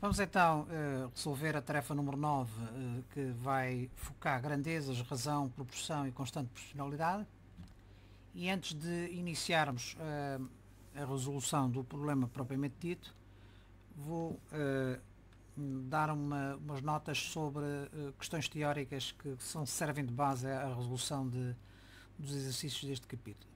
Vamos então resolver a tarefa número 9, que vai focar grandezas, razão, proporção e constante proporcionalidade. E antes de iniciarmos a resolução do problema propriamente dito, vou dar umas notas sobre questões teóricas que servem de base à resolução dos exercícios deste capítulo.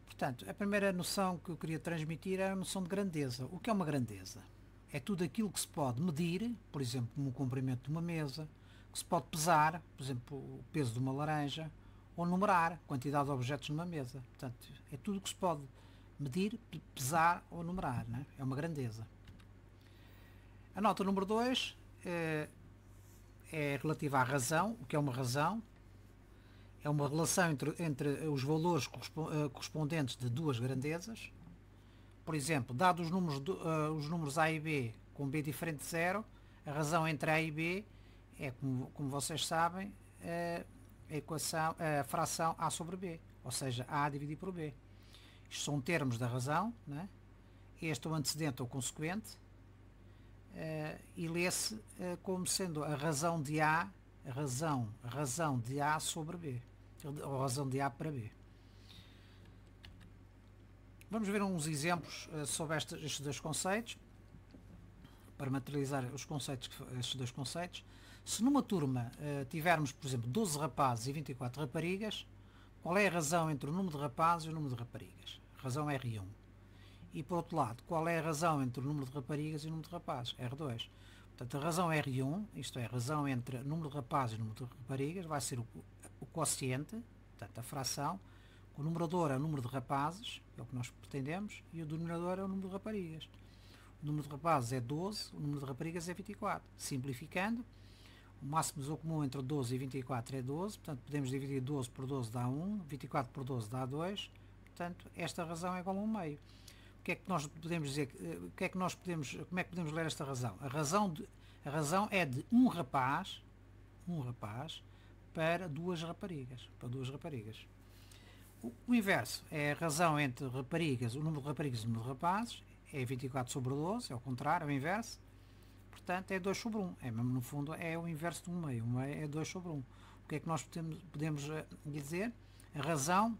Portanto, a primeira noção que eu queria transmitir é a noção de grandeza. O que é uma grandeza? É tudo aquilo que se pode medir, por exemplo, como o comprimento de uma mesa, que se pode pesar, por exemplo, o peso de uma laranja, ou numerar a quantidade de objetos numa mesa. Portanto, é tudo o que se pode medir, pesar ou numerar, né? É uma grandeza. A nota número 2 é relativa à razão. O que é uma razão? É uma relação entre os valores correspondentes de duas grandezas. Por exemplo, dados os números A e B com B diferente de 0, a razão entre A e B é, como vocês sabem, a fração A sobre B, ou seja, A dividido por B. Isto são termos da razão, né? Este é o antecedente ou consequente, e lê-se como sendo a razão de A, a razão de A sobre B, ou a razão de A para B. Vamos ver uns exemplos sobre estes dois conceitos, para materializar estes dois conceitos. Se numa turma tivermos, por exemplo, 12 rapazes e 24 raparigas, qual é a razão entre o número de rapazes e o número de raparigas? A razão R1. E, por outro lado, qual é a razão entre o número de raparigas e o número de rapazes? R2. Portanto, a razão R1, isto é, a razão entre o número de rapazes e o número de raparigas, vai ser o quociente, portanto, a fração. O numerador é o número de rapazes, é o que nós pretendemos, e o denominador é o número de raparigas. O número de rapazes é 12, o número de raparigas é 24. Simplificando, o máximo comum entre 12 e 24 é 12, portanto podemos dividir 12 por 12 dá 1, 24 por 12 dá 2, portanto esta razão é igual a 1 meio. O que é que nós podemos dizer, como é que podemos ler esta razão? A razão é de um rapaz para duas raparigas. O inverso é a razão entre raparigas, o número de raparigas e o número de rapazes, é 24 sobre 12, é o contrário, é o inverso, portanto é 2 sobre 1, é mesmo no fundo é o inverso de 1 meio, 1 meio é 2 sobre 1. O que é que nós podemos dizer? A razão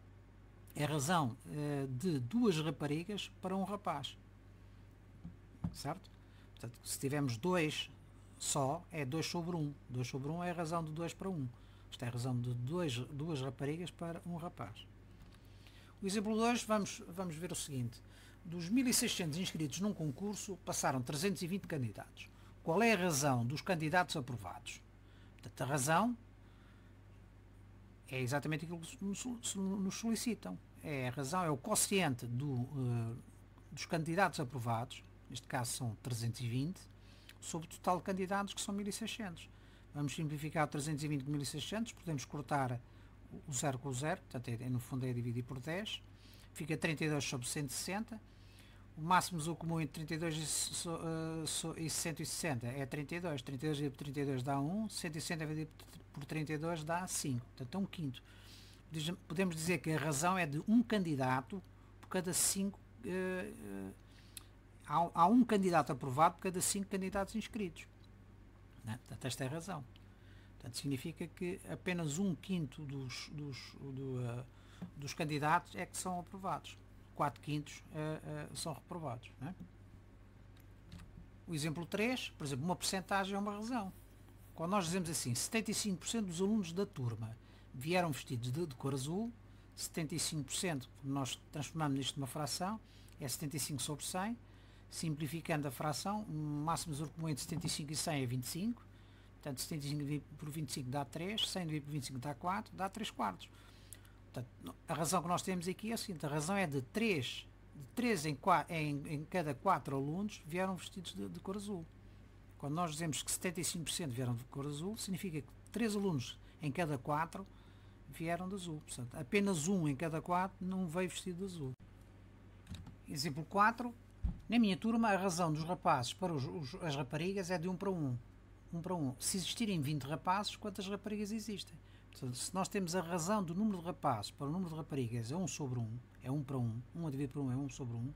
é a razão de duas raparigas para um rapaz, certo? Portanto, se tivermos 2 só, é 2 sobre 1, 2 sobre 1 é a razão de 2 para 1, isto é a razão de duas raparigas para um rapaz. O exemplo 2, vamos ver o seguinte. Dos 1.600 inscritos num concurso, passaram 320 candidatos. Qual é a razão dos candidatos aprovados? Portanto, a razão é exatamente aquilo que nos solicitam. A razão é o quociente dos candidatos aprovados, neste caso são 320, sobre o total de candidatos, que são 1.600. Vamos simplificar 320 por 1.600, podemos cortar o 0 com o 0, portanto no fundo é dividir por 10, fica 32 sobre 160, o máximo comum entre 32 e 160 é 32, 32 dividido por 32 dá 1, 160 dividido por 32 dá 5, portanto é um quinto. Podemos dizer que a razão é de um candidato por cada 5, há um candidato aprovado por cada 5 candidatos inscritos, né? Portanto esta é a razão. Portanto, significa que apenas um quinto dos candidatos é que são aprovados. 4 quintos são reprovados. Não é? O exemplo 3, por exemplo, uma percentagem é uma razão. Quando nós dizemos assim, 75% dos alunos da turma vieram vestidos de cor azul, 75%, nós transformamos isto numa fração, é 75 sobre 100, simplificando a fração, o máximo comum entre 75 e 100 é 25, portanto 75 dividido por 25 dá 3, 100 dividido por 25 dá 4, dá 3 quartos. Portanto, a razão que nós temos aqui é a seguinte, a razão é de 3 em cada 4 alunos vieram vestidos de cor azul. Quando nós dizemos que 75% vieram de cor azul, significa que 3 alunos em cada 4 vieram de azul. Portanto, apenas um em cada 4 não veio vestido de azul. Exemplo 4. Na minha turma, a razão dos rapazes para as raparigas é de 1 para 1. 1 para 1. Se existirem 20 rapazes, quantas raparigas existem? Portanto, se nós temos a razão do número de rapazes para o número de raparigas é 1 sobre 1, é 1 para 1, 1 a dividir por 1 é 1 sobre 1.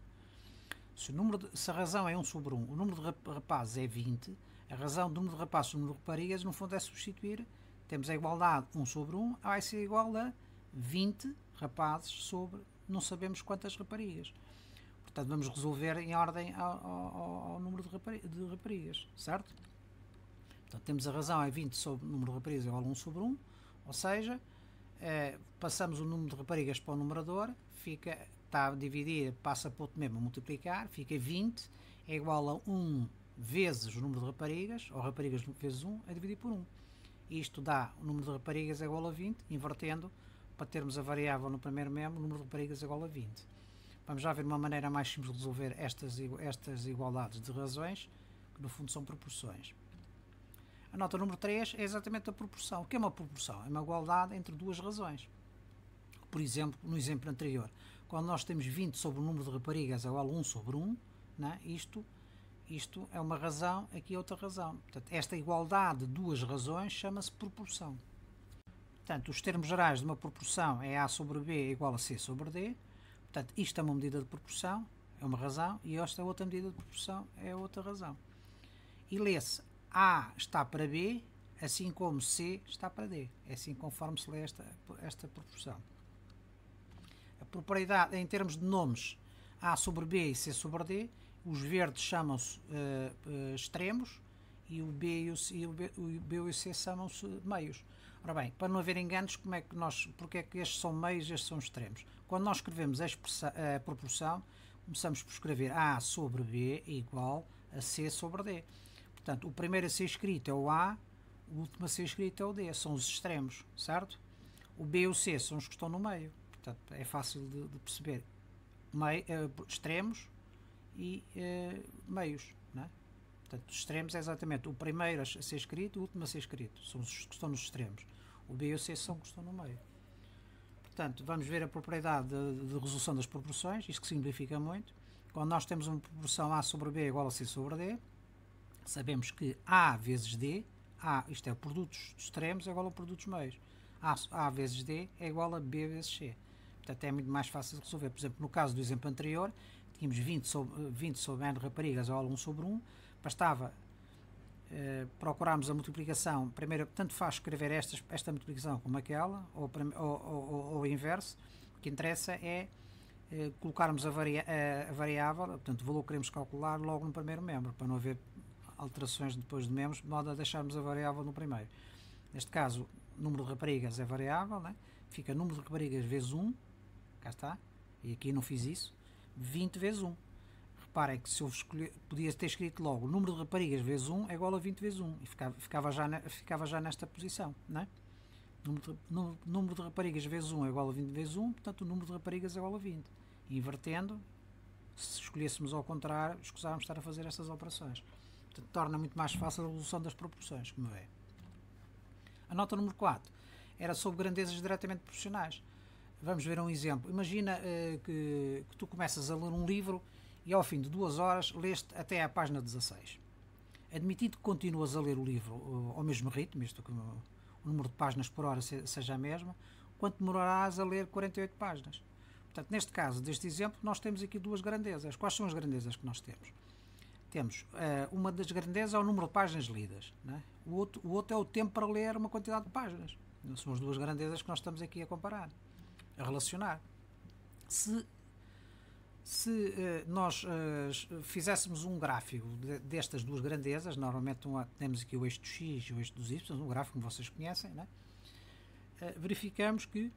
Se a razão é 1 sobre 1, o número de rapazes é 20, a razão do número de rapazes sobre o número de raparigas, no fundo, é substituir. Temos a igualdade 1 sobre 1, vai ser igual a 20 rapazes sobre não sabemos quantas raparigas. Portanto, vamos resolver em ordem ao número de raparigas, certo? Portanto, temos a razão é 20 sobre o número de raparigas igual a 1 sobre 1, ou seja, passamos o número de raparigas para o numerador, está a dividir, passa para o outro mesmo a multiplicar, fica 20, é igual a 1 vezes o número de raparigas, ou raparigas vezes 1, a dividir por 1. Isto dá o número de raparigas é igual a 20, invertendo, para termos a variável no primeiro membro, o número de raparigas é igual a 20. Vamos já ver uma maneira mais simples de resolver estas igualdades de razões, que no fundo são proporções. A nota número 3 é exatamente a proporção. O que é uma proporção? É uma igualdade entre duas razões. Por exemplo, no exemplo anterior, quando nós temos 20 sobre o número de raparigas é igual a 1 sobre 1, né? Isto é uma razão, aqui é outra razão. Portanto, esta igualdade de duas razões chama-se proporção. Portanto, os termos gerais de uma proporção é A sobre B igual a C sobre D. Portanto, isto é uma medida de proporção, é uma razão, e esta outra medida de proporção é outra razão. E lê-se A está para B, assim como C está para D. É assim conforme se lê esta proporção. A propriedade, em termos de nomes, A sobre B e C sobre D, os verdes chamam-se extremos e o B e o C chamam-se meios. Ora bem, para não haver enganos, porque é que estes são meios e estes são extremos? Quando nós escrevemos a proporção, começamos por escrever A sobre B igual a C sobre D. Portanto, o primeiro a ser escrito é o A, o último a ser escrito é o D, são os extremos, certo? O B e o C são os que estão no meio. Portanto, é fácil de perceber. Extremos e meios, não é? Portanto, os extremos é exatamente o primeiro a ser escrito e o último a ser escrito. São os que estão nos extremos. O B e o C são os que estão no meio. Portanto, vamos ver a propriedade de resolução das proporções. Isto que simplifica muito. Quando nós temos uma proporção A sobre B igual a C sobre D, sabemos que A vezes D, isto é o produto dos extremos, é igual ao produto dos meios. A vezes D é igual a B vezes C. Portanto, é muito mais fácil de resolver. Por exemplo, no caso do exemplo anterior, tínhamos 20 sobre N raparigas igual a 1 sobre 1. Bastava procurarmos a multiplicação. Primeiro, tanto faz escrever esta multiplicação como aquela, ou o inverso. O que interessa é colocarmos a variável, portanto, o valor que queremos calcular logo no primeiro membro, para não haver alterações depois de membros, de modo a deixarmos a variável no primeiro. Neste caso, o número de raparigas é variável, né? Fica número de raparigas vezes 1, cá está, e aqui não fiz isso, 20 vezes 1. Reparem que se eu podia ter escrito logo o número de raparigas vezes 1 é igual a 20 vezes 1, e ficava já nesta posição, né? Número de raparigas vezes 1 é igual a 20 vezes 1, portanto o número de raparigas é igual a 20. E invertendo, se escolhêssemos ao contrário, escusávamos estar a fazer estas operações. Portanto, torna muito mais fácil a resolução das proporções, como é. A nota número 4 era sobre grandezas diretamente proporcionais. Vamos ver um exemplo. Imagina que tu começas a ler um livro e ao fim de 2 horas leste até à página 16. Admitido que continuas a ler o livro ao mesmo ritmo, isto que o número de páginas por hora seja a mesma, quanto demorarás a ler 48 páginas? Portanto, neste caso, deste exemplo, nós temos aqui duas grandezas. Quais são as grandezas que nós temos? Temos uma das grandezas é o número de páginas lidas, né? O outro é o tempo para ler uma quantidade de páginas. São as duas grandezas que nós estamos aqui a comparar, a relacionar. Se nós fizéssemos um gráfico destas duas grandezas, normalmente temos aqui o eixo do X e o eixo dos Y, um gráfico como vocês conhecem, né? Verificamos que,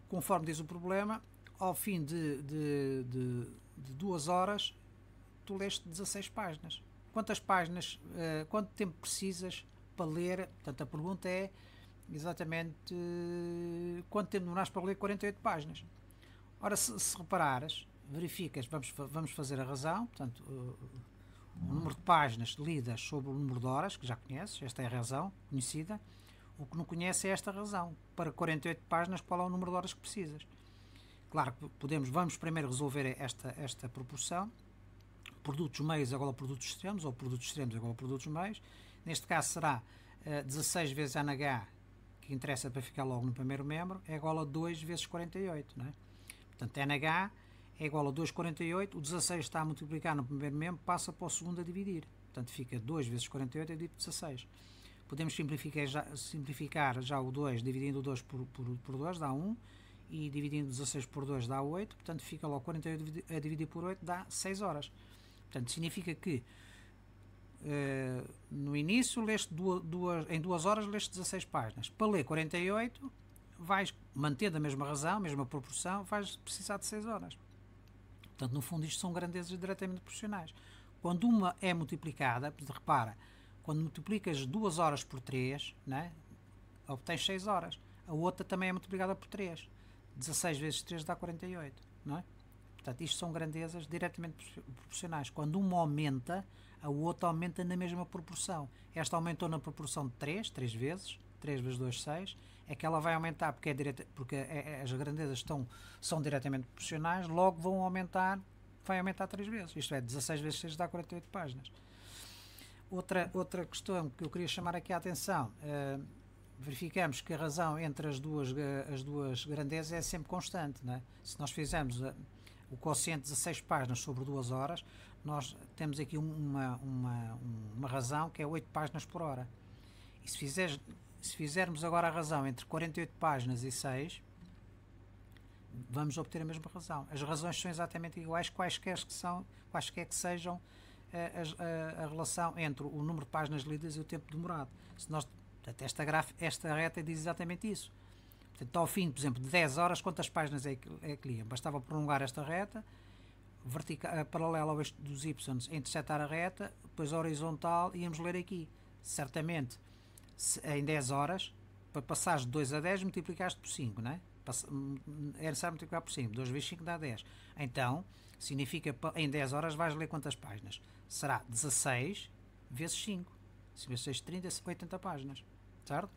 conforme diz o problema, ao fim de 2 horas, tu leste 16 páginas. Quantas páginas, quanto tempo precisas para ler? Portanto, a pergunta é exatamente quanto tempo demoraste para ler 48 páginas. Ora, se reparares, verificas, vamos fazer a razão, portanto, o número de páginas lidas sobre o número de horas, que já conheces, esta é a razão conhecida. O que não conhece é esta razão. Para 48 páginas, qual é o número de horas que precisas? Claro que vamos primeiro resolver esta proporção. Produtos meios é igual a produtos extremos, ou produtos extremos é igual a produtos meios. Neste caso será 16 vezes NH, que interessa para ficar logo no primeiro membro, é igual a 2 vezes 48, não é? Portanto, NH é igual a 2,48, o 16 está a multiplicar no primeiro membro, passa para o segundo a dividir. Portanto, fica 2 vezes 48 é dividido por 16. Podemos simplificar já o 2, dividindo o 2 por 2, dá 1, e dividindo 16 por 2 dá 8, portanto fica logo 48 a dividir por 8 dá 6 horas. Portanto, significa que no início leste em 2 horas leste 16 páginas. Para ler 48, vais manter a mesma razão, a mesma proporção, vais precisar de 6 horas. Portanto, no fundo, isto são grandezas diretamente proporcionais. Quando uma é multiplicada, repara, quando multiplicas 2 horas por 3, né, obtens 6 horas. A outra também é multiplicada por 3. 16 vezes 3 dá 48. Não é? Portanto, isto são grandezas diretamente proporcionais. Quando uma aumenta, a outra aumenta na mesma proporção. Esta aumentou na proporção de 3 vezes. 3 vezes 2, 6. É que ela vai aumentar porque as grandezas são diretamente proporcionais, logo vai aumentar 3 vezes. Isto é, 16 vezes 6 dá 48 páginas. Outra questão que eu queria chamar aqui a atenção, verificamos que a razão entre as duas grandezas é sempre constante. Não é? Se nós fizermos o quociente de 16 páginas sobre 2 horas, nós temos aqui uma razão que é 8 páginas por hora. E se fizermos agora a razão entre 48 páginas e 6, vamos obter a mesma razão. As razões são exatamente iguais, quaisquer que sejam a relação entre o número de páginas lidas e o tempo demorado. Esta reta diz exatamente isso. Portanto, ao fim, por exemplo, de 10 horas, quantas páginas é que lia? Bastava prolongar esta reta, paralela ao eixo dos y, intersetar a reta, depois a horizontal, íamos ler aqui. Certamente, em 10 horas, para passares de 2 a 10, multiplicaste por 5, não é? É necessário multiplicar por 5. 2 vezes 5 dá 10. Então, significa que em 10 horas vais ler quantas páginas? Será 16 vezes 5. 5 vezes 6, 30, 80 páginas. Certo?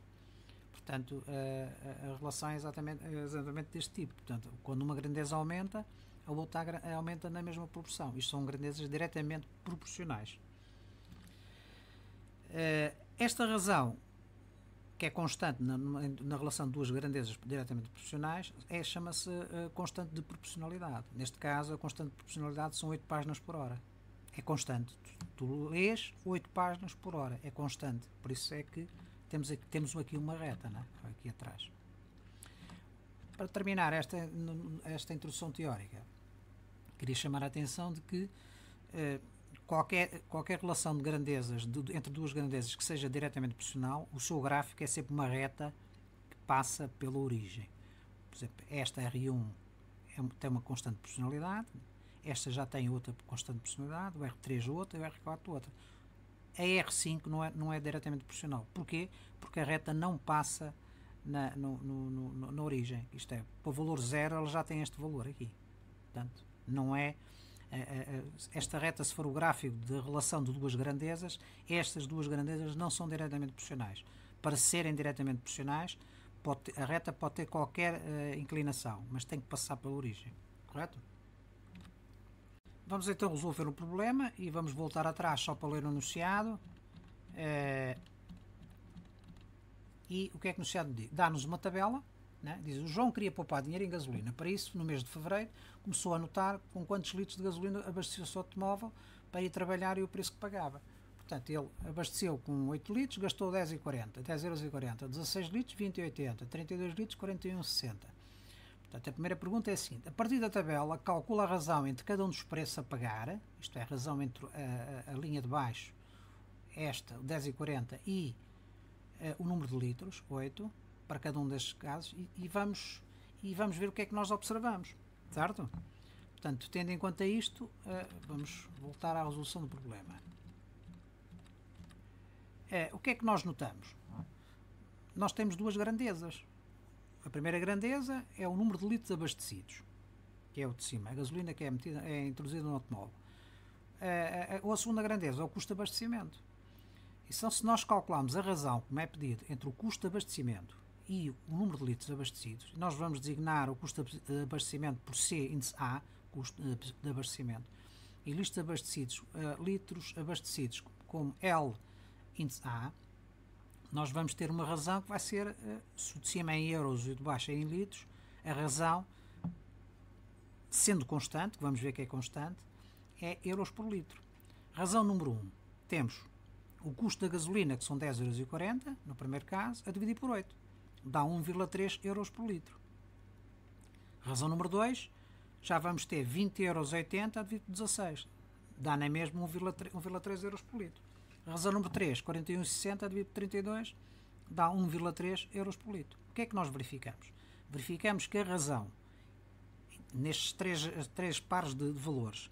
Portanto, a relação é exatamente deste tipo. Portanto, quando uma grandeza aumenta, a outra aumenta na mesma proporção. Isto são grandezas diretamente proporcionais. Esta razão, que é constante na relação de duas grandezas diretamente proporcionais, chama-se constante de proporcionalidade. Neste caso, a constante de proporcionalidade são 8 páginas por hora. É constante. Tu lês 8 páginas por hora. É constante. Por isso é que temos aqui uma reta, né? Aqui atrás. Para terminar esta introdução teórica, queria chamar a atenção de que qualquer relação de grandezas entre duas grandezas que seja diretamente proporcional, o seu gráfico é sempre uma reta que passa pela origem. Por exemplo, esta R1 tem uma constante de proporcionalidade, esta já tem outra constante de proporcionalidade, o R3 outra e o R4 outra. A R5 não é diretamente proporcional. Porquê? Porque a reta não passa na origem. Isto é, para o valor 0 ela já tem este valor aqui. Portanto, não é... esta reta, se for o gráfico de relação de duas grandezas, estas duas grandezas não são diretamente proporcionais. Para serem diretamente proporcionais, a reta pode ter qualquer inclinação, mas tem que passar pela origem. Correto? Vamos então resolver o problema e vamos voltar atrás só para ler o enunciado. E o que é que o enunciado diz? Dá-nos uma tabela. Né? Diz: o João queria poupar dinheiro em gasolina. Para isso, no mês de fevereiro, começou a anotar com quantos litros de gasolina abasteceu o seu automóvel para ir trabalhar e o preço que pagava. Portanto, ele abasteceu com 8 litros, gastou 10,40, 10,40€, 16 litros, 20,80, 32 litros, 41,60. Portanto, a primeira pergunta é a seguinte: a partir da tabela, calcula a razão entre cada um dos preços a pagar, isto é, a razão entre a linha de baixo, esta, o 10,40, e o número de litros, 8, para cada um destes casos, e vamos ver o que é que nós observamos, certo? Portanto, tendo em conta isto, vamos voltar à resolução do problema. O que é que nós notamos? Nós temos duas grandezas. A primeira grandeza é o número de litros abastecidos, que é o de cima, a gasolina que é introduzida no automóvel. A segunda grandeza é o custo de abastecimento. Então, se nós calcularmos a razão, como é pedido, entre o custo de abastecimento e o número de litros abastecidos, nós vamos designar o custo de abastecimento por C índice A, custo de abastecimento, e litros abastecidos como L índice A, nós vamos ter uma razão que vai ser, se o de cima é em euros e o de baixo é em litros, a razão sendo constante, que vamos ver que é constante, é euros por litro. Razão número 1. Temos o custo da gasolina, que são 10,40 €, no primeiro caso, a dividir por 8. Dá 1,3 euros por litro. Razão número 2. Já vamos ter 20,80 € a dividir por 16. Dá na mesma 1,3 euros por litro. Razão número 3. 41,60 a dividir por 32. Dá 1,3 euros por litro. O que é que nós verificamos? Verificamos que a razão, nestes três pares de valores,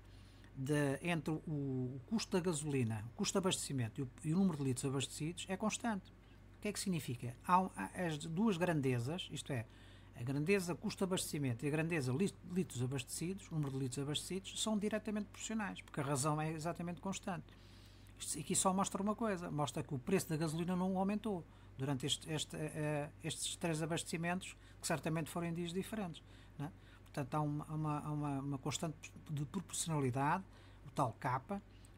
entre o custo da gasolina, o custo de abastecimento e o número de litros abastecidos, é constante. O que é que significa? Há as duas grandezas, isto é, a grandeza custo de abastecimento e a grandeza litros abastecidos, o número de litros abastecidos, são diretamente proporcionais, porque a razão é exatamente constante. Isto aqui só mostra uma coisa, mostra que o preço da gasolina não aumentou durante estes três abastecimentos, que certamente foram em dias diferentes, não é? Portanto, há uma constante de proporcionalidade, o tal K,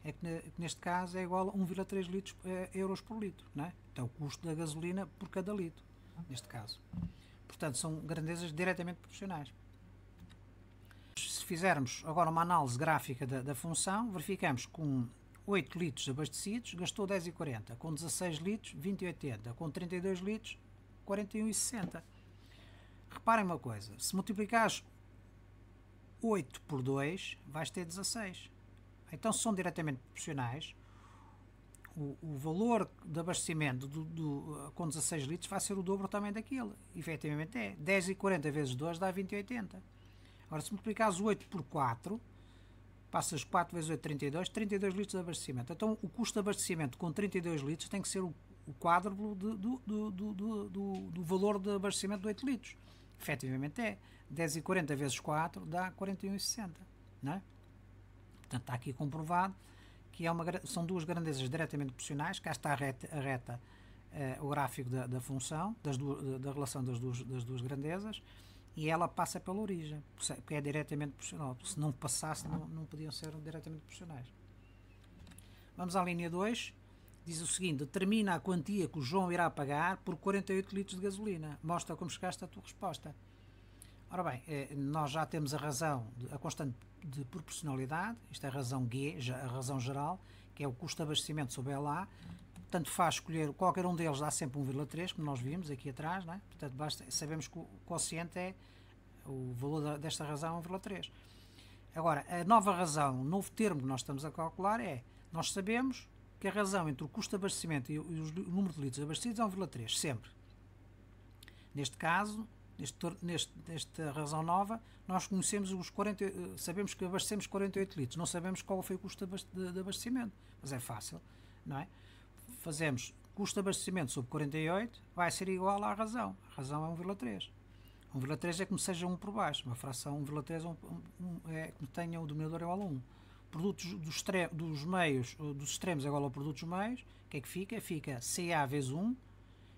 que neste caso é igual a 1,3 euros por litro, não é? Então, o custo da gasolina por cada litro, neste caso. Portanto, são grandezas diretamente proporcionais. Se fizermos agora uma análise gráfica da função, verificamos que com 8 litros abastecidos gastou 10,40, com 16 litros 20,80, com 32 litros 41,60. Reparem uma coisa, se multiplicares 8 por 2, vais ter 16. Então, se são diretamente proporcionais, o valor de abastecimento com 16 litros vai ser o dobro também daquilo. Efetivamente é. 10,40 vezes 2 dá 20,80. Agora, se multiplicares 8 por 4, passas 4 vezes 8, 32 litros de abastecimento. Então, o custo de abastecimento com 32 litros tem que ser o quádruplo do valor de abastecimento de 8 litros. Efetivamente é. 10,40 vezes 4 dá 41,60. Não é? Portanto, está aqui comprovado que são duas grandezas diretamente proporcionais. Cá está a reta, o gráfico da função, da relação das duas grandezas, e ela passa pela origem, porque é diretamente proporcional. Se não passasse, não podiam ser diretamente proporcionais. Vamos à linha 2. Diz o seguinte: determina a quantia que o João irá pagar por 48 litros de gasolina. Mostra como chegaste à tua resposta. Ora bem, nós já temos a constante de proporcionalidade, isto é a razão G, a razão geral, que é o custo de abastecimento sobre LA. Portanto, faz escolher, qualquer um deles dá sempre 1,3, como nós vimos aqui atrás, não é? Portanto, sabemos que o quociente o valor desta razão é 1,3. Agora, a nova razão, o novo termo que nós estamos a calcular nós sabemos que a razão entre o custo de abastecimento e o número de litros abastecidos é 1,3, sempre. Neste caso, nesta razão nova, nós conhecemos sabemos que abastecemos 48 litros, não sabemos qual foi o custo de abastecimento, mas é fácil, não é? Fazemos custo de abastecimento sobre 48, vai ser igual à razão. A razão é 1,3. 1,3 é como seja 1 por baixo, uma fração 1,3 é como tenha o denominador igual a 1. Produtos dos meios, dos extremos é igual ao produto dos meios, o que é que fica? Fica CA vezes 1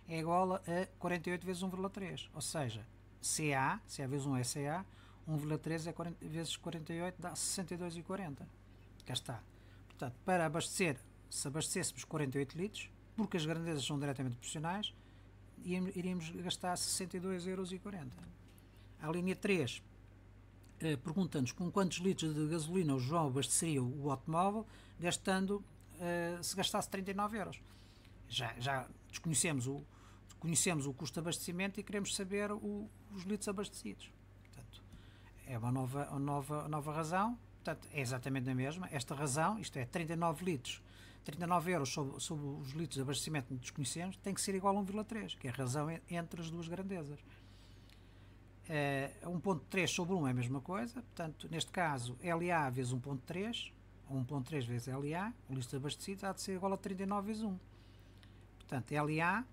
é igual a 48 vezes 1,3. Ou seja, CA vezes 1 é CA, 1,3 vezes 48 dá 62,40. Cá está. Portanto, para abastecer, se abastecêssemos 48 litros, porque as grandezas são diretamente proporcionais, iríamos gastar 62,40 €. A linha 3 pergunta-nos com quantos litros de gasolina o João abasteceria o automóvel, se gastasse 39 €. Já conhecemos o custo de abastecimento e queremos saber os litros abastecidos. Portanto, é uma nova razão. Portanto, é exatamente a mesma. Esta razão, isto é, 39 euros sobre os litros de abastecimento que desconhecemos, tem que ser igual a 1,3, que é a razão entre as duas grandezas. 1,3 sobre 1 é a mesma coisa. Portanto, neste caso, LA vezes 1,3, ou 1,3 vezes LA, o litro abastecido, há de ser igual a 39 vezes 1. Portanto, LA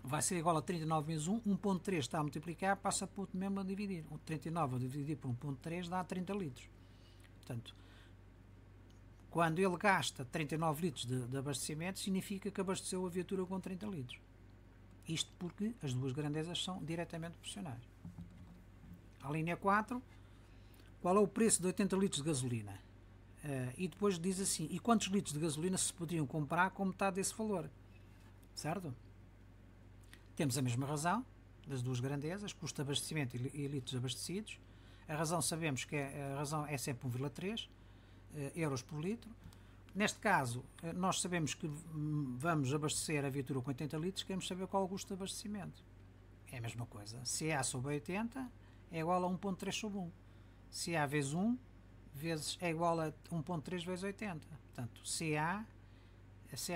vai ser igual a 39 vezes 1, 1,3 está a multiplicar, passa por mesmo a dividir. 39 a dividir por 1,3 dá 30 litros. Portanto, quando ele gasta 39 litros de abastecimento, significa que abasteceu a viatura com 30 litros. Isto porque as duas grandezas são diretamente proporcionais. A linha 4, qual é o preço de 80 litros de gasolina? E depois diz assim, e quantos litros de gasolina se poderiam comprar com metade desse valor? Certo? Temos a mesma razão das duas grandezas, custo de abastecimento e litros abastecidos. A razão sabemos que a razão é sempre 1,3 euros por litro. Neste caso, nós sabemos que vamos abastecer a viatura com 80 litros, queremos saber qual é o custo de abastecimento. É a mesma coisa. CA sobre 80 é igual a 1.3 sobre 1. CA vezes 1 é igual a 1.3 vezes 80. Portanto, CA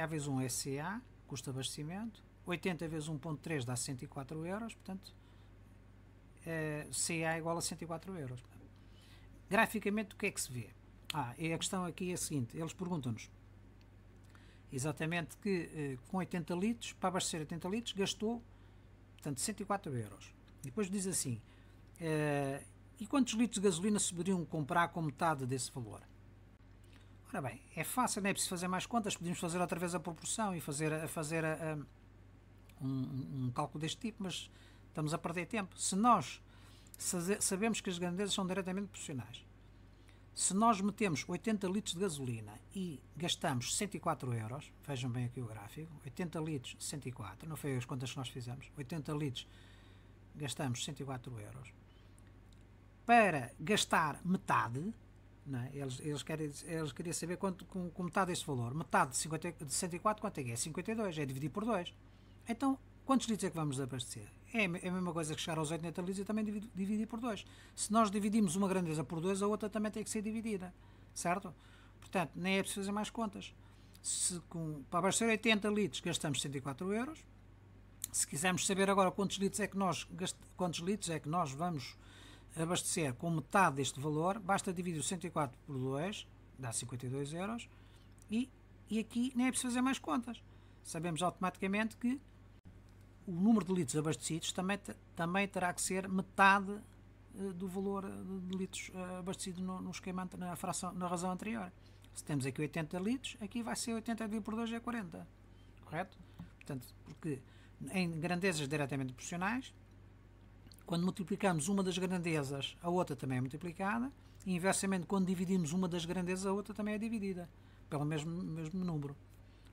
vezes 1 é CA, custo de abastecimento. 80 vezes 1.3 dá 104 euros. Portanto, CA é igual a 104 euros. Graficamente, o que é que se vê? E a questão aqui é a seguinte, eles perguntam-nos exatamente que com 80 litros, para abastecer 80 litros, gastou, portanto, 104 euros. E depois diz assim, e quantos litros de gasolina se poderiam comprar com metade desse valor? Ora bem, é fácil, não é preciso fazer mais contas, podemos fazer outra vez a proporção e fazer um cálculo deste tipo, mas estamos a perder tempo. Se nós sabemos que as grandezas são diretamente proporcionais, se nós metemos 80 litros de gasolina e gastamos 104 euros, vejam bem aqui o gráfico, 80 litros, 104, não foi as contas que nós fizemos, 80 litros, gastamos 104 euros. Para gastar metade, não é? Eles queriam saber quanto, com metade deste valor. Metade de 104, quanto é que é? 52, é dividir por 2. Então, quantos litros é que vamos abastecer? É a mesma coisa que chegar aos 80 litros e também dividir por 2. Se nós dividimos uma grandeza por 2, a outra também tem que ser dividida. Certo? Portanto, nem é preciso fazer mais contas. Para abastecer 80 litros gastamos 104 euros. Se quisermos saber agora quantos litros é que nós vamos abastecer com metade deste valor, basta dividir o 104 por 2, dá 52 euros. E aqui nem é preciso fazer mais contas. Sabemos automaticamente que o número de litros abastecidos também terá que ser metade do valor de litros abastecido no esquema, na razão anterior. Se temos aqui 80 litros, aqui vai ser 80 dividido por 2 é 40. Correto? Portanto, porque em grandezas diretamente proporcionais, quando multiplicamos uma das grandezas, a outra também é multiplicada, e inversamente, quando dividimos uma das grandezas, a outra também é dividida pelo mesmo número.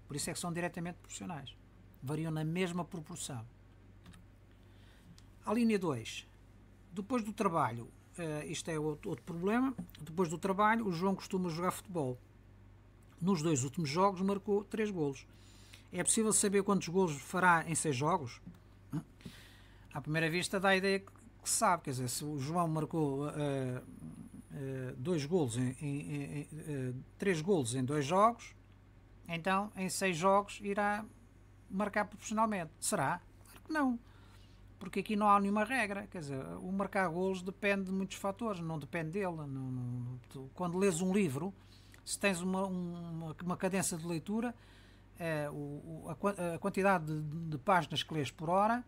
Por isso é que são diretamente proporcionais. Variam na mesma proporção. A linha 2. Depois do trabalho, isto é outro problema, depois do trabalho, o João costuma jogar futebol. Nos 2 últimos jogos marcou 3 golos. É possível saber quantos golos fará em 6 jogos? À primeira vista dá a ideia que sabe, quer dizer, se o João marcou 2 golos, 3 golos em 2 jogos, então em 6 jogos irá marcar proporcionalmente. Será? Claro que não. Porque aqui não há nenhuma regra. Quer dizer, o marcar golos depende de muitos fatores, não depende dele. Quando lês um livro, se tens uma cadência de leitura, a quantidade de páginas que lês por hora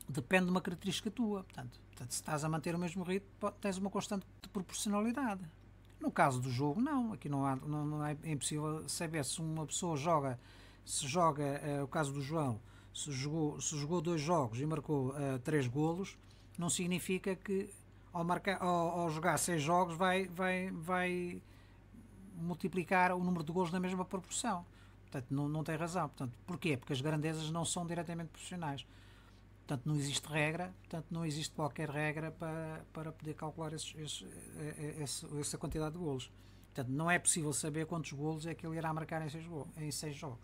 depende de uma característica tua. Portanto, se estás a manter o mesmo ritmo, tens uma constante de proporcionalidade. No caso do jogo, não. Aqui não é impossível saber se uma pessoa joga, o caso do João, se jogou 2 jogos e marcou 3 golos, não significa que ao jogar 6 jogos vai multiplicar o número de golos na mesma proporção. Portanto, não tem razão. Portanto, porquê? Porque as grandezas não são diretamente proporcionais. Portanto, não existe regra, não existe qualquer regra para poder calcular essa quantidade de golos. Portanto, não é possível saber quantos golos é que ele irá marcar em 6 jogos.